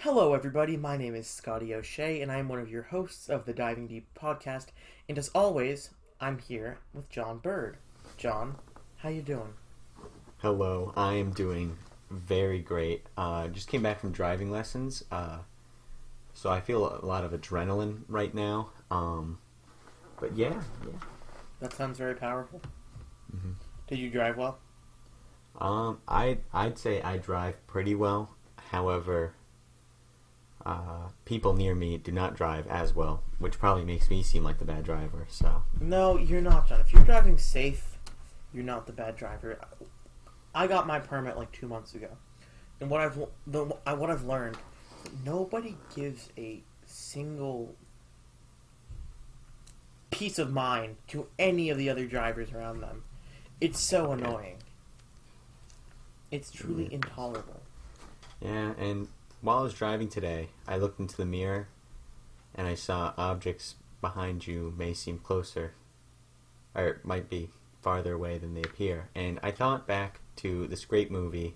Hello, everybody. My name is Scotty O'Shea, and I'm one of your hosts of the Diving Deep podcast. And as always, I'm here with John Bird. John, how you doing? Hello, I am doing very great. Just came back from driving lessons, so I feel a lot of adrenaline right now. But yeah. That sounds very powerful. Mm-hmm. Did you drive well? I'd say I drive pretty well. However, people near me do not drive as well, which probably makes me seem like the bad driver. So No, you're not, John. If you're driving safe, you're not the bad driver. I got my permit like 2 months ago, and what I've learned, nobody gives a single peace of mind to any of the other drivers around them. It's so annoying. It's truly intolerable. yeah, and while I was driving today, I looked into the mirror, and I saw objects behind you may seem closer, or might be farther away than they appear. And I thought back to this great movie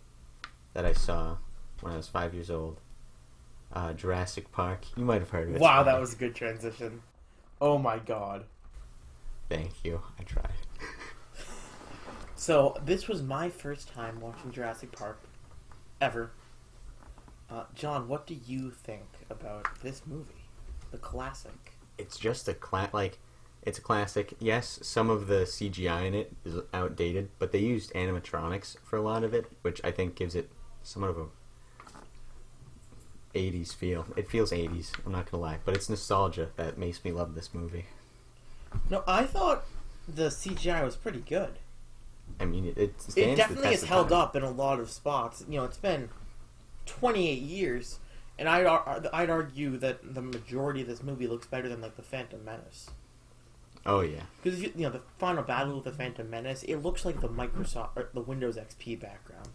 that I saw when I was 5 years old, Jurassic Park. You might have heard of it. Wow, that was a good transition. Oh my god. Thank you. I tried. So, this was my first time watching Jurassic Park ever. John, what do you think about this movie? The classic. It's just it's a classic. Yes, some of the CGI in it is outdated, but they used animatronics for a lot of it, which I think gives it somewhat of a 80s feel. It feels 80s, I'm not gonna lie, but it's nostalgia that makes me love this movie. No, I thought the CGI was pretty good. I mean, it It definitely has held up in a lot of spots. You know, it's been 28 years, and I'd argue that the majority of this movie looks better than like the Phantom Menace. Oh yeah, Because the final battle with the Phantom Menace, it looks like the Microsoft or the Windows XP background.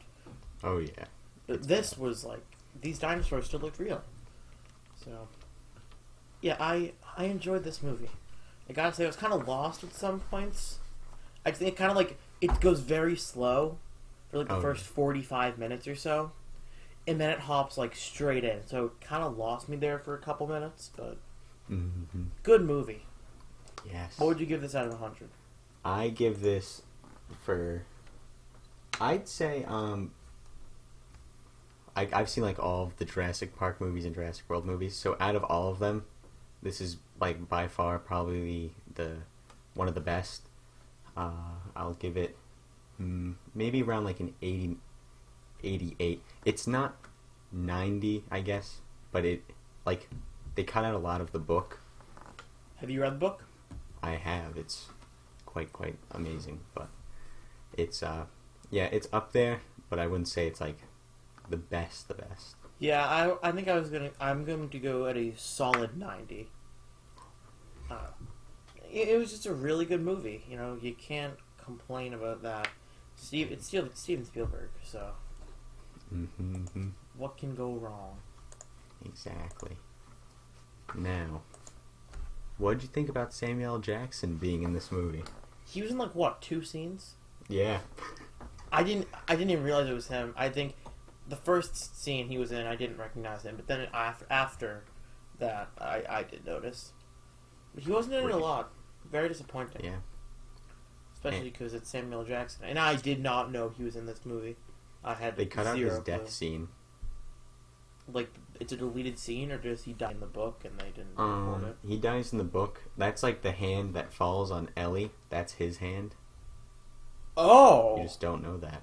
oh yeah. But this was like these dinosaurs still looked real. So yeah, I enjoyed this movie. I gotta say, I was kind of lost at some points. I think it kind of like it goes very slow for like the first 45 minutes or so, and then it hops like straight in. So it kind of lost me there for a couple minutes, but good movie. Yes. What would you give this out of 100? I give this I'd say I've seen like all of the Jurassic Park movies and Jurassic World movies, so out of all of them, this is like by far probably the one of the best. I'll give it maybe around like an 80, 88. It's not 90, I guess, but it like they cut out a lot of the book. Have you read the book? I have. It's quite amazing, but it's it's up there, but I wouldn't say it's like the best. Yeah, I think I'm going to go at a solid 90. It was just a really good movie. You know, you can't complain about that. It's Steven Spielberg, so what can go wrong? Exactly. Now, what did you think about Samuel L. Jackson being in this movie? He was in like what, 2 scenes? Yeah. I didn't even realize it was him. I think the first scene he was in, I didn't recognize him, but then after that, I did notice. But he wasn't in it a lot. Very disappointing. Yeah. Especially because it's Samuel L. Jackson, and I did not know he was in this movie. They cut out his death scene. Like, it's a deleted scene, or does he die in the book and they didn't record it? He dies in the book. That's like the hand that falls on Ellie. That's his hand. Oh! You just don't know that.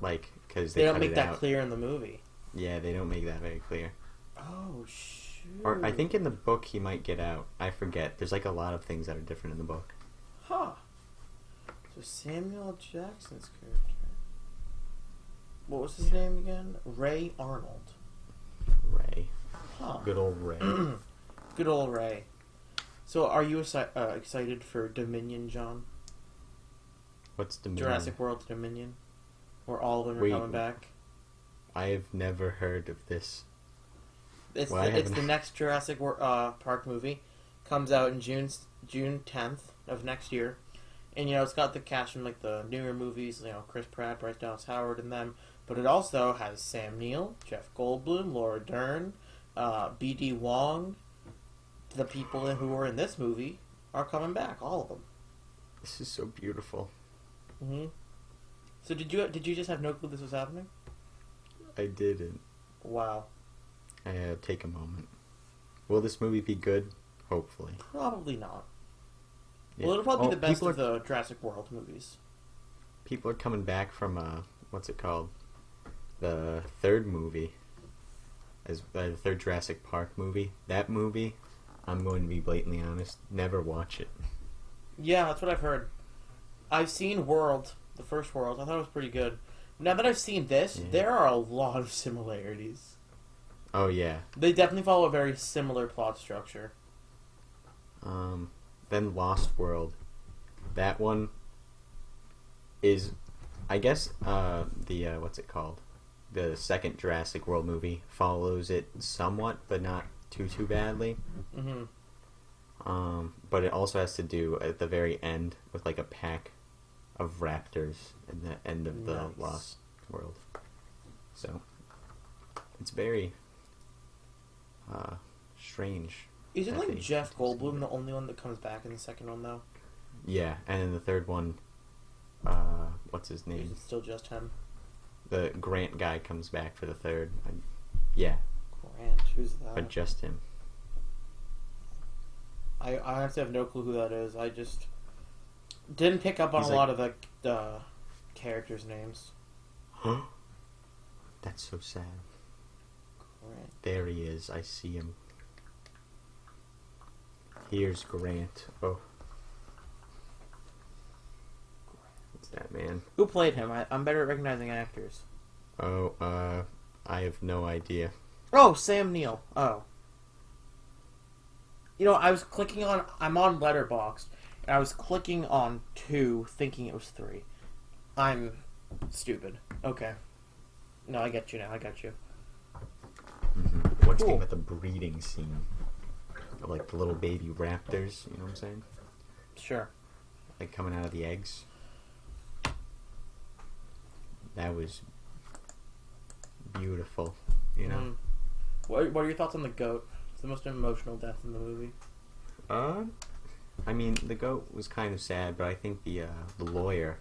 Like, because they don't make that clear in the movie. Yeah, they don't make that very clear. Oh, shoot. Or I think in the book he might get out. I forget. There's like a lot of things that are different in the book. Huh. So Samuel L. Jackson's character. What was his name again? Ray Arnold. Ray. Huh. Good old Ray. Good old Ray. So are you excited for Dominion, John? What's Dominion? Jurassic World Dominion? Where all of them are coming back? I have never heard of this. It's the next Jurassic Park movie. Comes out in June 10th of next year. And, you know, it's got the cast from, like, the newer movies, you know, Chris Pratt, Bryce Dallas Howard, and them. But it also has Sam Neill, Jeff Goldblum, Laura Dern, B.D. Wong, the people who were in this movie are coming back. All of them. This is so beautiful. Mm-hmm. So did you just have no clue this was happening? I didn't. Wow. I had to take a moment. Will this movie be good? Hopefully. Probably not. Yeah. Well, it'll probably be the best people of the Jurassic World movies. People are coming back from what's it called? The third movie. As the third Jurassic Park movie. That movie, I'm going to be blatantly honest, never watch it. Yeah, that's what I've heard. I've seen World, the first World. I thought it was pretty good. Now that I've seen this, there are a lot of similarities. Oh yeah. They definitely follow a very similar plot structure. Then Lost World. That one is, I guess, what's it called? The second Jurassic World movie follows it somewhat, but not too badly. Mm-hmm. But it also has to do at the very end with like a pack of raptors at the end of the Lost World. So it's very strange. Isn't like Jeff Goldblum the only one that comes back in the second one though? Yeah, and in the third one, what's his name? Is it still just him? The Grant guy comes back for the third. Yeah. Grant, who's that? But just him. I honestly have no clue who that is. I just didn't pick up on a lot of the characters' names. Huh? That's so sad. Grant. There he is. I see him. Here's Grant. Oh. What's that, man? Who played him? I'm better at recognizing actors. Oh, I have no idea. Oh, Sam Neill. Oh. You know, I was clicking on... I'm on Letterboxd, and I was clicking on 2, thinking it was 3. I'm stupid. Okay. No, I get you now. I got you. Mm-hmm. Once again with the breeding scene. Of, like, the little baby raptors, you know what I'm saying? Sure. Like, coming out of the eggs. That was beautiful, you know? What are your thoughts on the goat? It's the most emotional death in the movie. I mean, the goat was kind of sad, but I think the lawyer,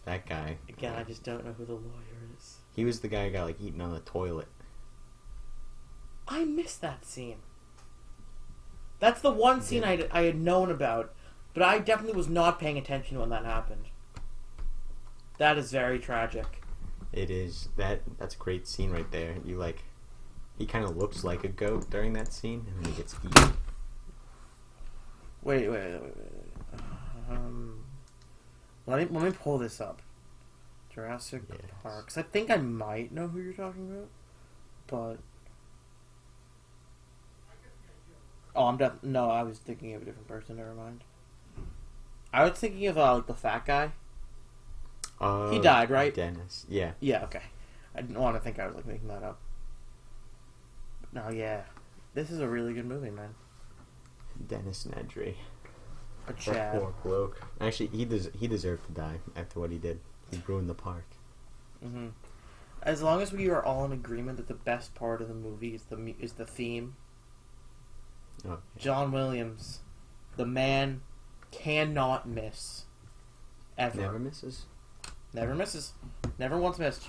that guy... Again, I just don't know who the lawyer is. He was the guy who got, like, eaten on the toilet. I missed that scene. That's the one scene I had known about, but I definitely was not paying attention when that happened. That is very tragic. It is. That's a great scene right there. You, like... He kind of looks like a goat during that scene, and then he gets eaten. Wait. Let me pull this up. Jurassic Park. 'Cause I think I might know who you're talking about, but... Oh, no, I was thinking of a different person. Never mind. I was thinking of like the fat guy. He died, right? Dennis. Yeah. Yeah. Okay. I didn't want to think I was like making that up. No, yeah. This is a really good movie, man. Dennis Nedry. A Chad. That poor bloke. Actually, he deserved to die after what he did. He ruined the park. Mm-hmm. As long as we are all in agreement that the best part of the movie is the theme. Oh, yeah. John Williams, the man, cannot miss. Ever. Never misses? Never misses. Never once missed.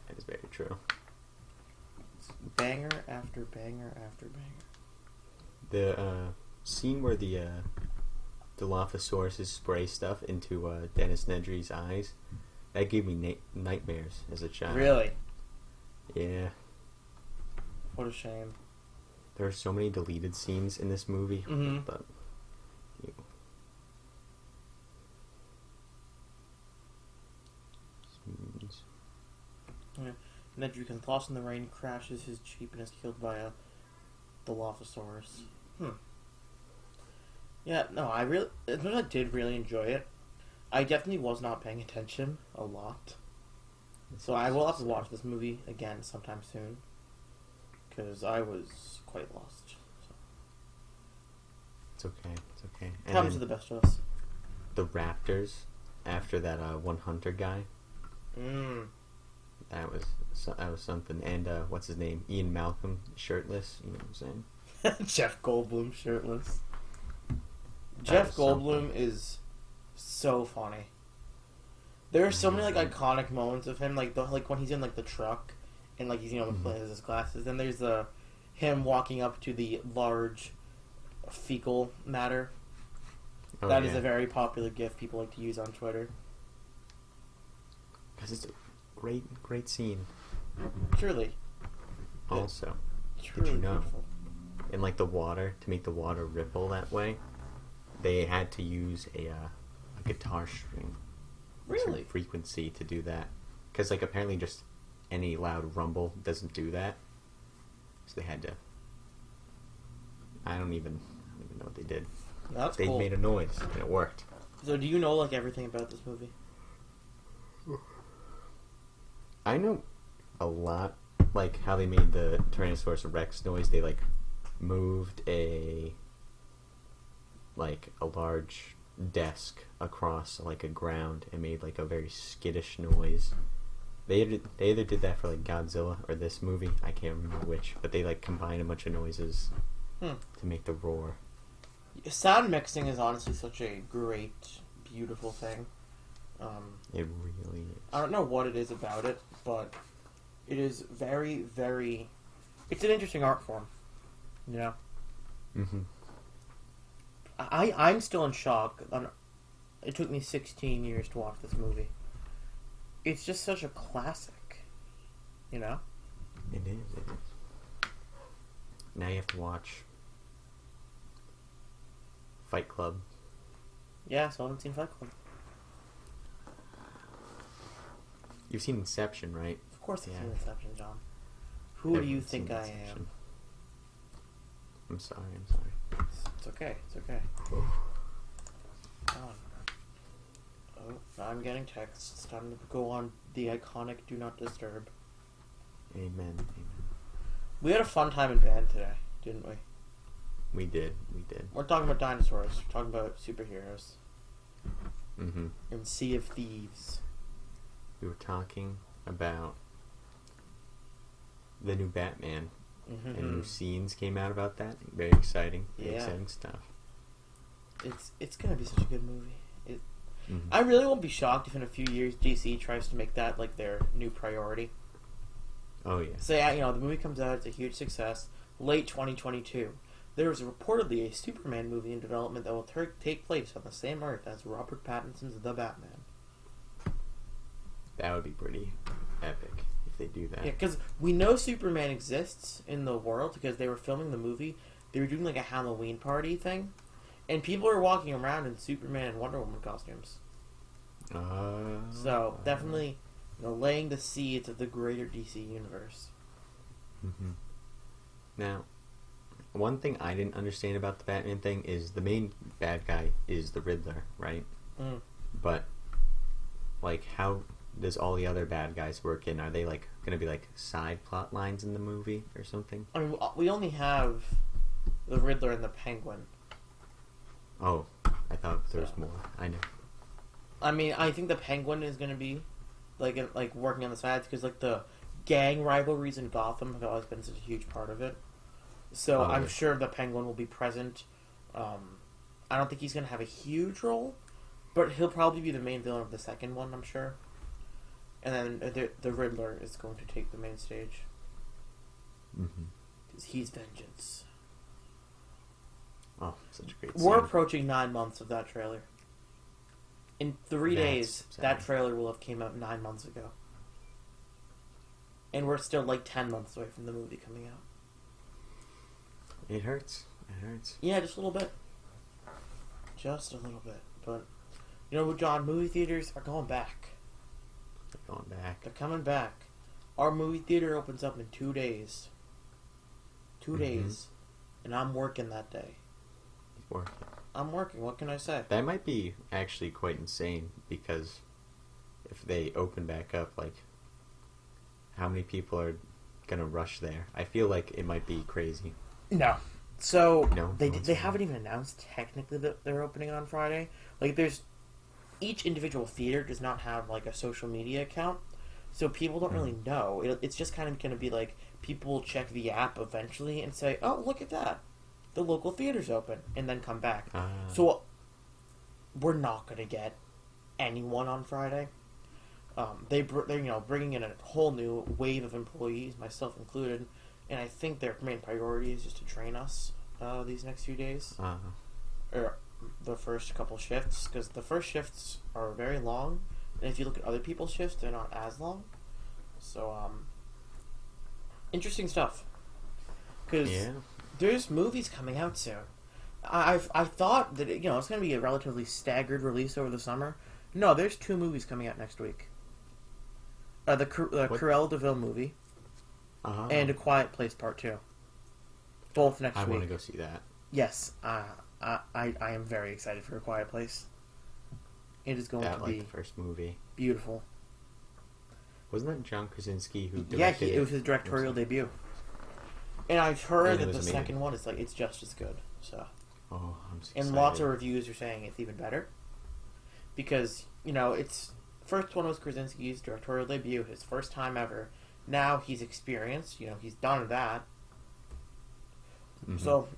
That is very true. It's banger after banger after banger. The scene where the Dilophosaurus spray stuff into Dennis Nedry's eyes, that gave me nightmares as a child. Really? Yeah. What a shame. There are so many deleted scenes in this movie. Mm-hmm. But, Yeah. Nedry gets lost in the rain, crashes his Jeep, and is killed by a Dilophosaurus. Yeah, no, as much as I did really enjoy it, I definitely was not paying attention a lot. So I will have to watch this movie again sometime soon, because I was quite lost. So. It's okay. It's okay. It happens to the best of us. The raptors, after that one hunter guy. That was something. And what's his name? Ian Malcolm, shirtless. You know what I'm saying? Jeff Goldblum shirtless. Jeff Goldblum is so funny. There are so many like iconic moments of him, like when he's in like the truck, and like he's playing with his glasses. Then there's him walking up to the large fecal matter. That is a very popular GIF people like to use on Twitter. Because it's a great scene. Truly. Also, truly did you know, beautiful. in like the water, to make the water ripple that way, they had to use a guitar string. Really? Frequency to do that. Because like apparently just any loud rumble doesn't do that. So they had to... I don't even know what they did. That's they cool. made a noise and it worked. So do you know like everything about this movie? I know a lot, like how they made the Tyrannosaurus Rex noise. They like moved a large desk across like a ground and made like a very skittish noise. They either did that for like Godzilla or this movie. I can't remember which, but they like combined a bunch of noises to make the roar. Sound mixing is honestly such a great, beautiful thing. It really is. I don't know what it is about it, but it is very, very... It's an interesting art form, you know? Mm-hmm. I'm still in shock. It took me 16 years to watch this movie. It's just such a classic, you know? It is. Now you have to watch Fight Club. Yeah, so I haven't seen Fight Club. You've seen Inception, right? Of course I've seen Inception, John. Who do you think I am? I'm sorry. It's okay. Oh, I'm getting texts. It's time to go on the iconic Do Not Disturb. Amen. We had a fun time in band today, didn't we? We did. We're talking about dinosaurs. We're talking about superheroes. Mm-hmm. And Sea of Thieves. We were talking about the new Batman. Mm-hmm. And new scenes came out about that. Very exciting. Very exciting stuff. It's gonna be such a good movie. I really won't be shocked if in a few years DC tries to make that like their new priority. Oh yeah. Say the movie comes out, it's a huge success. Late 2022, there is reportedly a Superman movie in development that will take place on the same Earth as Robert Pattinson's The Batman. That would be pretty epic if they do that. Yeah, because we know Superman exists in the world because they were filming the movie. They were doing like a Halloween party thing, and people are walking around in Superman and Wonder Woman costumes. So definitely, laying the seeds of the greater DC universe. Mm-hmm. Now, one thing I didn't understand about the Batman thing is the main bad guy is the Riddler, right? Mm. But like, how does all the other bad guys work in? Are they like going to be like side plot lines in the movie or something? I mean, we only have the Riddler and the Penguin. Oh, I thought there was more. I know. I mean, I think the Penguin is going to be like working on the sides because like the gang rivalries in Gotham have always been such a huge part of it. So I'm sure the Penguin will be present. I don't think he's going to have a huge role, but he'll probably be the main villain of the second one, I'm sure. And then the Riddler is going to take the main stage. Because he's vengeance. Oh, such a great We're scene. approaching 9 months of that trailer. In 3 days, that trailer will have came out 9 months ago. And we're still like 10 months away from the movie coming out. It hurts. Yeah, just a little bit. Just a little bit. But, John, movie theaters are going back. They're going back. They're coming back. Our movie theater opens up in 2 days. 2 days. And I'm working that day. Working. I'm working. What can I say? That might be actually quite insane because if they open back up, like, how many people are gonna rush there? I feel like it might be crazy. No. So No? they haven't even announced technically that they're opening on Friday. Like, each individual theater does not have like a social media account, So people don't really know. It's just kind of going to be like people will check the app eventually and say, "Oh, look at that, the local theater's open," and then come back. So we're not going to get anyone on Friday. They're bringing in a whole new wave of employees, myself included, and I think their main priority is just to train us these next few days, or the first couple shifts, because the first shifts are very long. And if you look at other people's shifts, they're not as long. So, interesting stuff. Because there's movies coming out soon. I thought that it's going to be a relatively staggered release over the summer. No, there's 2 movies coming out next week. The Cruella de Vil movie and A Quiet Place Part 2. Both next week. I want to go see that. Yes, I am very excited for A Quiet Place. It is going to be the first movie. Beautiful. Wasn't that John Krasinski who directed it? It was his directorial debut. And I've heard that the second one is it's just as good. So. Oh, I'm so excited. And lots of reviews are saying it's even better. Because, it's... First one was Krasinski's directorial debut, his first time ever. Now he's experienced, he's done that. Mm-hmm. So,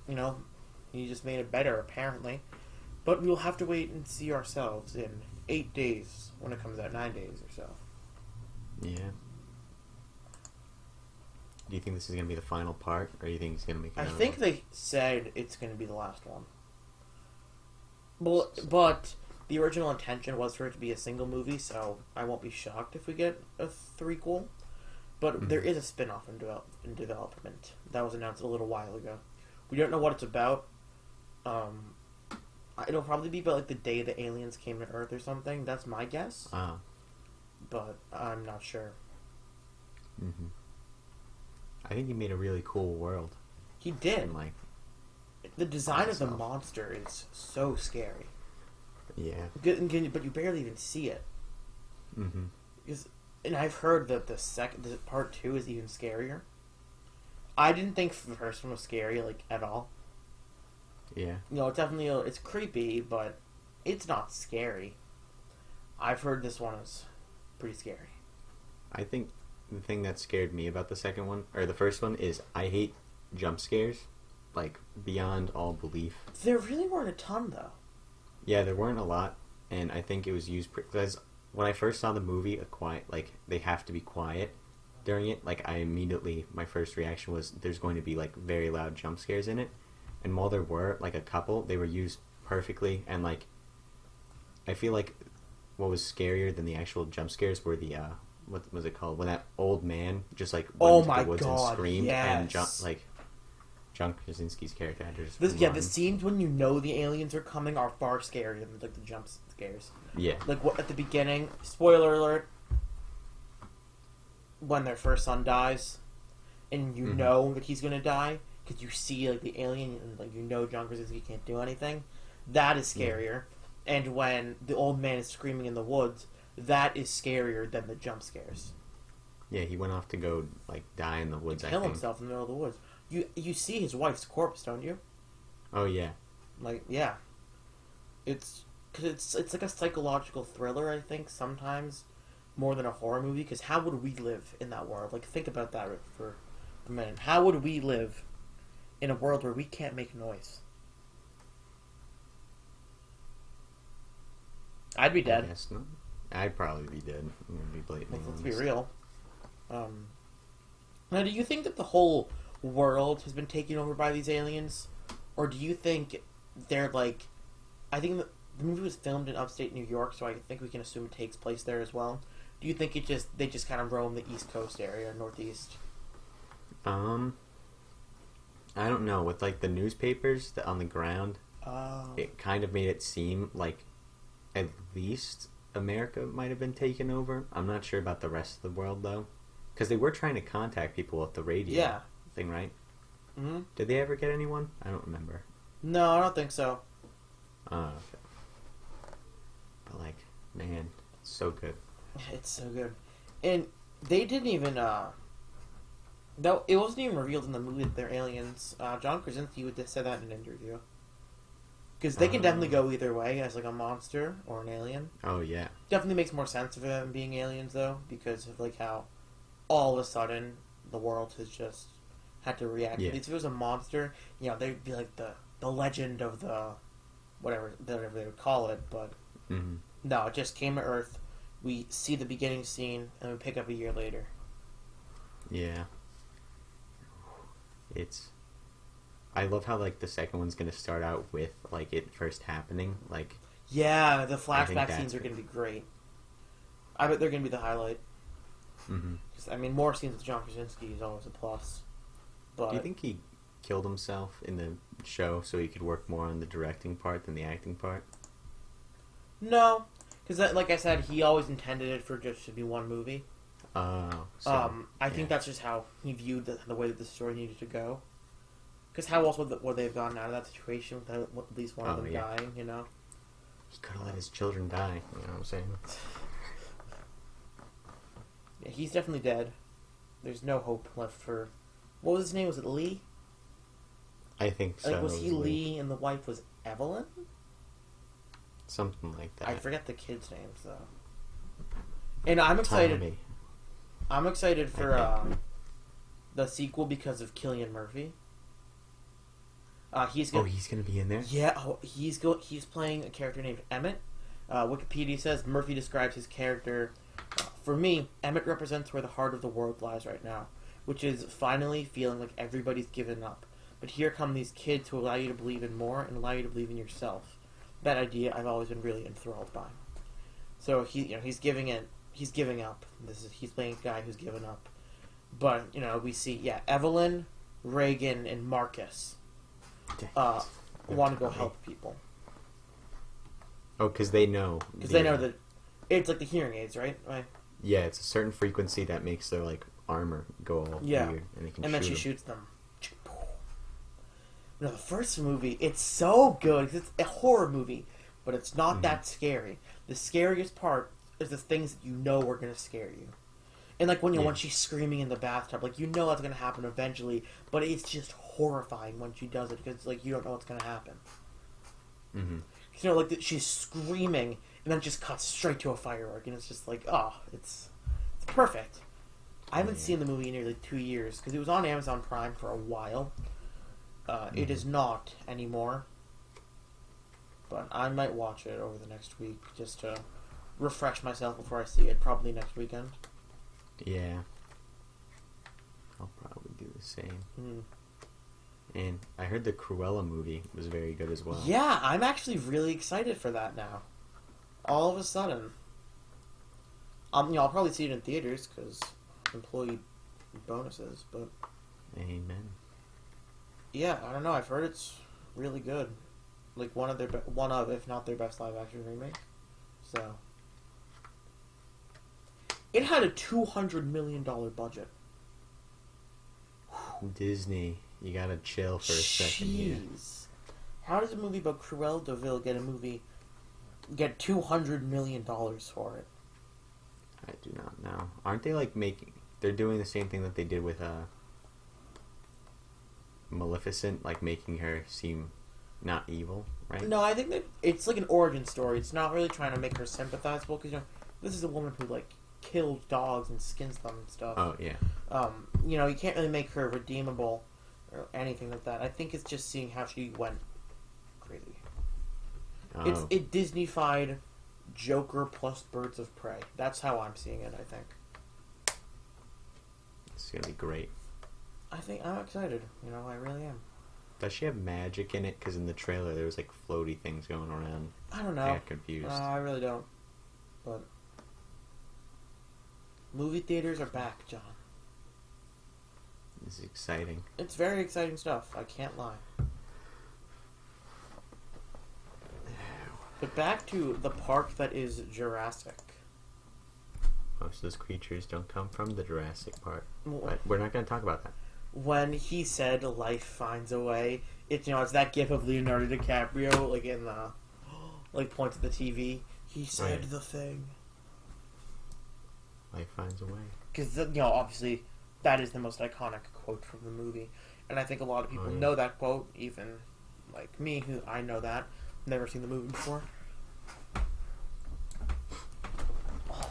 he just made it better, apparently. But we'll have to wait and see ourselves in 8 days when it comes out, 9 days or so. Yeah. Do you think this is going to be the final part, or do you think it's going to make another one? They said it's going to be the last one. Well, but the original intention was for it to be a single movie, so I won't be shocked if we get a threequel. But there is a spin-off in development. That was announced a little while ago. We don't know what it's about. It'll probably be about the day the aliens came to Earth or something. That's my guess. But I'm not sure. Mm-hmm. I think he made a really cool world. He did. And, the design of the monster is so scary. Yeah. But you barely even see it. Mm-hmm. And I've heard that the part 2 is even scarier. I didn't think the first one was scary, at all. Yeah. It's definitely it's creepy, but it's not scary. I've heard this one is pretty scary. I think the thing that scared me about the second one, or the first one, is I hate jump scares, beyond all belief. There really weren't a ton, though. Yeah, there weren't a lot, and I think it was used because when I first saw the movie, they have to be quiet during it. My first reaction was there's going to be very loud jump scares in it. And while there were, a couple, they were used perfectly. And, I feel like what was scarier than the actual jump scares were the, what was it called? When that old man just, went into the woods and screamed. Yes. And, John Krasinski's character had to just the scenes when the aliens are coming are far scarier than, the jump scares. Yeah. At the beginning, spoiler alert, when their first son dies, and you know that he's going to die, because you see the alien and John Krasinski can't do anything, that is scarier. Yeah. And when the old man is screaming in the woods, that is scarier than the jump scares. Yeah, he went off to go die in the woods. Kill himself in the middle of the woods. You see his wife's corpse, don't you? Oh yeah. Yeah. It's because it's a psychological thriller. I think sometimes more than a horror movie. Because how would we live in that world? Think about that for a minute. How would we live in a world where we can't make noise? I'd be dead. I'd probably be dead. I'm gonna be blatantly honest. Let's be real. Now, do you think that the whole world has been taken over by these aliens, or do you think they're I think the movie was filmed in upstate New York, so I think we can assume it takes place there as well. Do you think they just kind of roam the East Coast area, Northeast? I don't know. With the newspapers on the ground, it kind of made it seem like at least America might have been taken over. I'm not sure about the rest of the world though, because they were trying to contact people with the radio thing, right? Mm-hmm. Did they ever get anyone? I don't remember. No, I don't think so. Oh, okay. But man, it's so good. It's so good, and they didn't even no, it wasn't even revealed in the movie that they're aliens. John Krasinski said that in an interview. Because they can definitely go either way as like a monster or an alien. Oh yeah. Definitely makes more sense of them being aliens though, because of like how all of a sudden the world has just had to react. Yeah. At least if it was a monster, they'd be like the legend of the whatever they would call it. But no, it just came to Earth. We see the beginning scene and we pick up a year later. Yeah. I love how like the second one's gonna start out with like it first happening. Like yeah, the flashback scenes are gonna be great. I bet they're gonna be the highlight. Because I mean, more scenes with John Krasinski is always a plus. But do you think he killed himself in the show so he could work more on the directing part than the acting part? No, because like I said, he always intended it for just to be one movie. I think that's just how he viewed the way that the story needed to go. Because how else would they have gotten out of that situation without at least one of them dying, you know? He could have let his children die, you know what I'm saying? Yeah, he's definitely dead. There's no hope left for... What was his name? Was it Lee? I think so. Like, was he Lee and the wife was Evelyn? Something like that. I forget the kids' names, though. And I'm excited... Tommy. I'm excited for the sequel because of Killian Murphy. He's gonna be in there? Yeah, he's playing a character named Emmett. Wikipedia says Murphy describes his character. For me, Emmett represents where the heart of the world lies right now, which is finally feeling like everybody's given up. But here come these kids who allow you to believe in more and allow you to believe in yourself. That idea I've always been really enthralled by. So he's giving up. He's playing a guy who's given up. But we see Evelyn, Reagan, and Marcus want to go help people. Oh, because they know. Because they know that it's like the hearing aids, right? Yeah, it's a certain frequency that makes their like armor go all weird, and they can. And then she shoots them. The first movie, it's so good because it's a horror movie, but it's not that scary. The scariest part is the things that you know are going to scare you. And like when she's screaming in the bathtub, like that's going to happen eventually, but it's just horrifying when she does it because like you don't know what's going to happen. She's screaming and then it just cuts straight to a firework, and it's just like, it's perfect. I haven't seen the movie in nearly 2 years because it was on Amazon Prime for a while. It is not anymore, but I might watch it over the next week just to refresh myself before I see it, probably next weekend. Yeah. I'll probably do the same. And I heard the Cruella movie was very good as well. Yeah, I'm actually really excited for that now. All of a sudden. I'll probably see it in theaters because employee bonuses, but... Amen. Yeah, I don't know. I've heard it's really good. Like one of, if not their best live action remake. So... It had a $200 million budget. Disney, you gotta chill for a second here. Jeez. How does a movie about Cruella de Vil get $200 million for it? I do not know. Aren't they like they're doing the same thing that they did with Maleficent, like making her seem not evil, right? No, I think that it's like an origin story. It's not really trying to make her sympathizable because this is a woman who like kills dogs and skins them and stuff. Oh yeah. You can't really make her redeemable or anything like that. I think it's just seeing how she went crazy. Oh. It Disney-fied Joker plus Birds of Prey. That's how I'm seeing it. I think it's gonna be great. I think I'm excited. I really am. Does she have magic in it? Because in the trailer there was like floaty things going around. I don't know. I got confused. I really don't. But movie theaters are back, John. This is exciting. It's very exciting stuff. I can't lie. But back to the park that is Jurassic. Most of those creatures don't come from the Jurassic Park. But we're not going to talk about that. When he said life finds a way, it's that gif of Leonardo DiCaprio, like in the, points at the TV. He said the thing. Life finds a way. Because, obviously, that is the most iconic quote from the movie. And I think a lot of people know that quote, even like me, who I know that. never seen the movie before. Oh,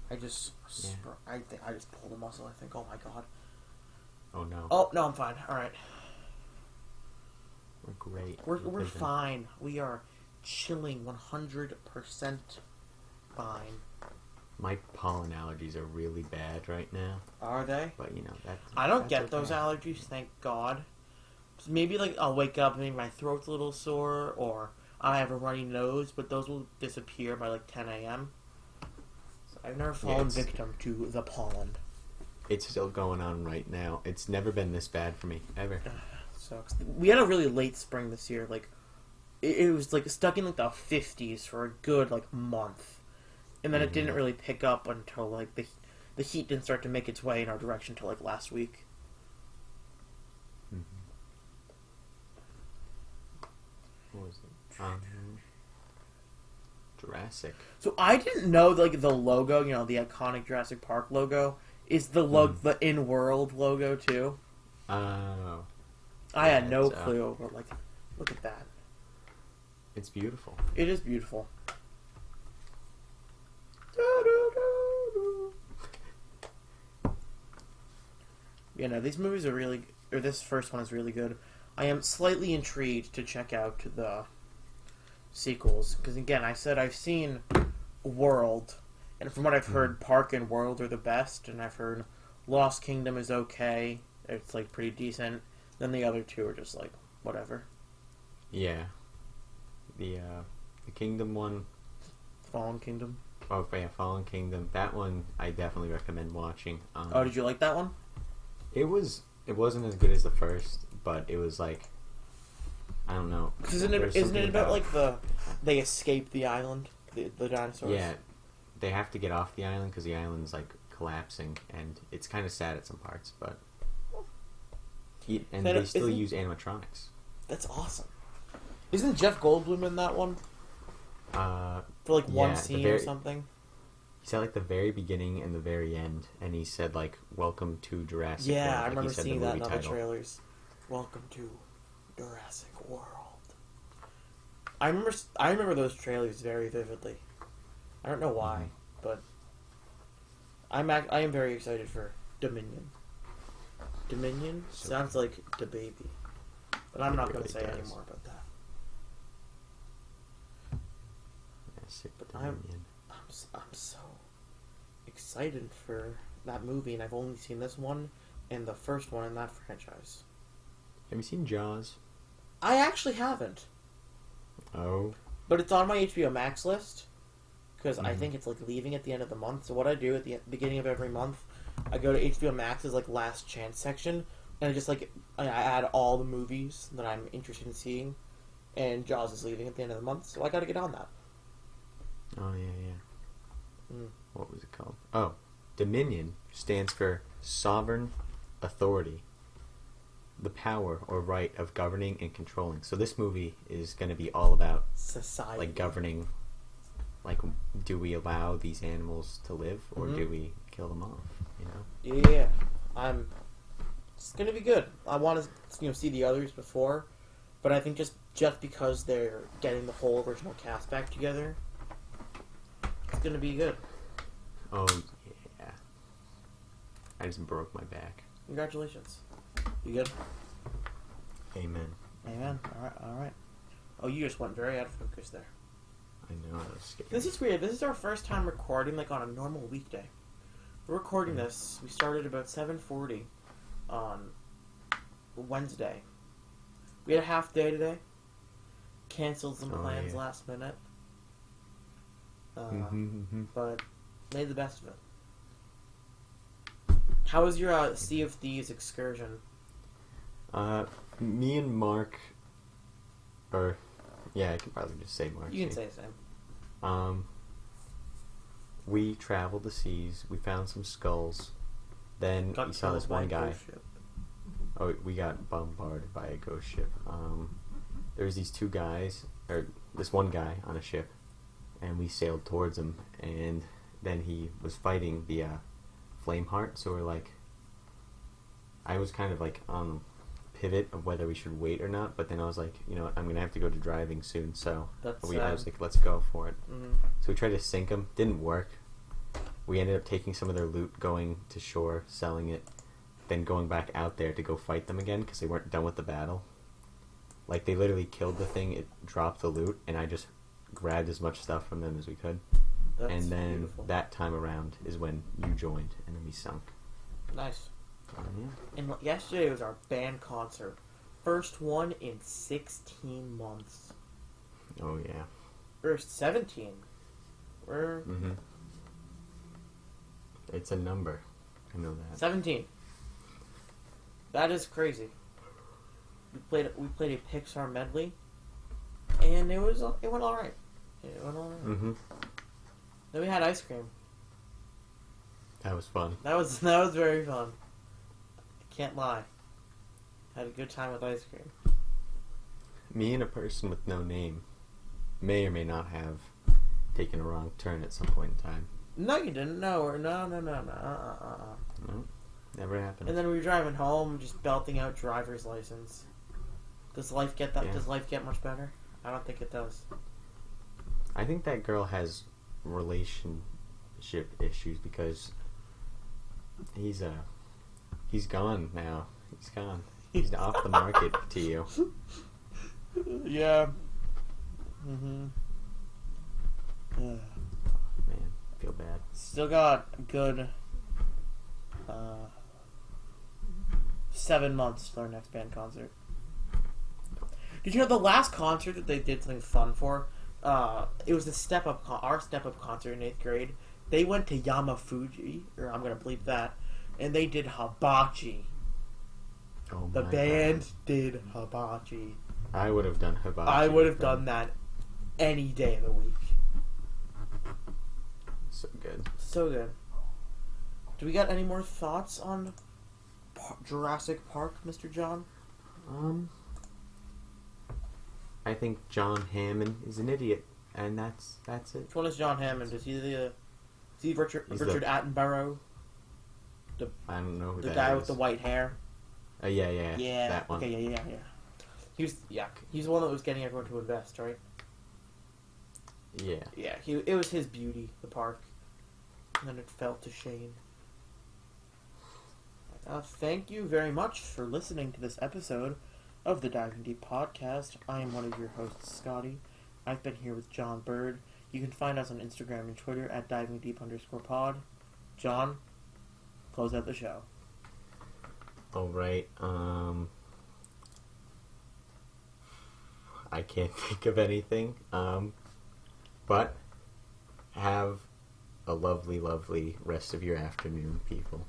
I just pulled a muscle. I think. Oh my god. Oh no. Oh no, I'm fine. All right. We're great. We're fine. We are chilling 100% fine. My pollen allergies are really bad right now. Are they? But that. I don't get those allergies, thank God. So maybe I'll wake up and maybe my throat's a little sore or I have a runny nose, but those will disappear by 10 a.m. So I've never fallen victim to the pollen. It's still going on right now. It's never been this bad for me ever. Sucks. We had a really late spring this year. It was stuck in the 50s for a good month, and then it didn't really pick up until the heat didn't start to make its way in our direction until last week. Mm-hmm. What was it? Jurassic. So I didn't know the logo, the iconic Jurassic Park logo, is the the in-world logo too. Oh. I had no clue, but look at that. It's beautiful. It is beautiful. These movies are really, or this first one is really good. I am slightly intrigued to check out the sequels, because again, I said I've seen World, and from what I've heard, Park and World are the best, and I've heard Lost Kingdom is okay. It's pretty decent. Then the other two are just whatever. Yeah. The Kingdom one. Fallen Kingdom. Oh yeah, Fallen Kingdom. That one I definitely recommend watching. Did you like that one? It wasn't as good as the first, but it was I don't know. Isn't it about they escape the island, the dinosaurs? Yeah, they have to get off the island because the island's collapsing, and it's kind of sad at some parts, but. And they still use animatronics. That's awesome. Isn't Jeff Goldblum in that one? For one scene or something? He said the very beginning and the very end, and he said "Welcome to Jurassic World." Yeah, I remember seeing that in other trailers. Welcome to Jurassic World. I remember those trailers very vividly. I don't know why, but I am very excited for Dominion. Dominion sounds like the baby, but I'm not going to say any more about that. But Dominion. I'm so excited for that movie, and I've only seen this one and the first one in that franchise. Have you seen Jaws? I actually haven't. Oh. But it's on my HBO Max list because I think it's leaving at the end of the month. So what I do at the beginning of every month, I go to HBO Max's last chance section, and I just I add all the movies that I'm interested in seeing, and Jaws is leaving at the end of the month, so I got to get on that. Oh yeah. What was it called? Oh, Dominion stands for Sovereign Authority, the power or right of governing and controlling. So this movie is going to be all about society, governing. Do we allow these animals to live, or do we kill them off? Yeah, it's gonna be good. I want to see the others before, but I think just because they're getting the whole original cast back together, it's gonna be good. Oh yeah, I just broke my back. Congratulations. You good? Amen. Amen. All right. Oh, you just went very out of focus there. I know. I was scared. This is weird. This is our first time recording on a normal weekday. We're recording this. We started about 7:40 on Wednesday. We had a half day today. Canceled some plans last minute. But made the best of it. How was your Sea of Thieves excursion? Me and Mark, I can probably just say Mark. You can say the same. We traveled the seas. We found some skulls. Then we saw this one guy. Oh, we got bombarded by a ghost ship. There was these two guys, or this one guy on a ship, and we sailed towards him. And then he was fighting the Flameheart. So we're I was kind of on pivot of whether we should wait or not, but then I was like, you know what, I'm going to have to go to driving soon, so That's I was like, let's go for it. Mm-hmm. So we tried to sink them. Didn't work. We ended up taking some of their loot, going to shore, selling it, then going back out there to go fight them again because they weren't done with the battle. Like, they literally killed the thing, it dropped the loot, and I just grabbed as much stuff from them as we could. That's and then beautiful. that time around is when you joined, and then we sunk. Nice. Yeah. And yesterday was our band concert. First one in 16 months. Oh, yeah. Or 17. We're Mm-hmm. It's a number. I know that. 17. That is crazy. We played a Pixar medley, and it went all right. It went all right. Mm-hmm. Then we had ice cream. That was fun. That was very fun. I can't lie. Had a good time with ice cream. Me and a person with no name may or may not have taken a wrong turn at some point in time. No, you didn't. No. No, never happened. And then we were driving home, just belting out driver's license. Does life get that? Yeah. Does life get much better? I don't think it does. I think that girl has relationship issues because he's gone now. He's gone. He's off the market to you. Yeah. Mm-hmm. Man, I feel bad. Still got a good 7 months to our next band concert. Did you know the last concert that they did something fun for? It was our step up concert in 8th grade. They went to Yamafuji, or I'm gonna bleep that, and they did hibachi. Oh The my band God. did hibachi. I would have done hibachi. I would have with them. done that any day of the week. So good. So good. Do we got any more thoughts on Jurassic Park, Mr. John? I think John Hammond is an idiot, and that's it. Which one is John Hammond? Is he Richard He's Attenborough? I don't know who The that guy is. with the white hair? Yeah. Yeah. That one. Okay, yeah. He's the one that was getting everyone to invest, right? Yeah. Yeah, it was his beauty, the park. And then it fell to Shane. Thank you very much for listening to this episode of the Diving Deep podcast. I am one of your hosts, Scotty. I've been here with John Bird. You can find us on Instagram and Twitter at divingdeep_pod. John, close out the show. All right. I can't think of anything. But have a lovely, lovely rest of your afternoon, people.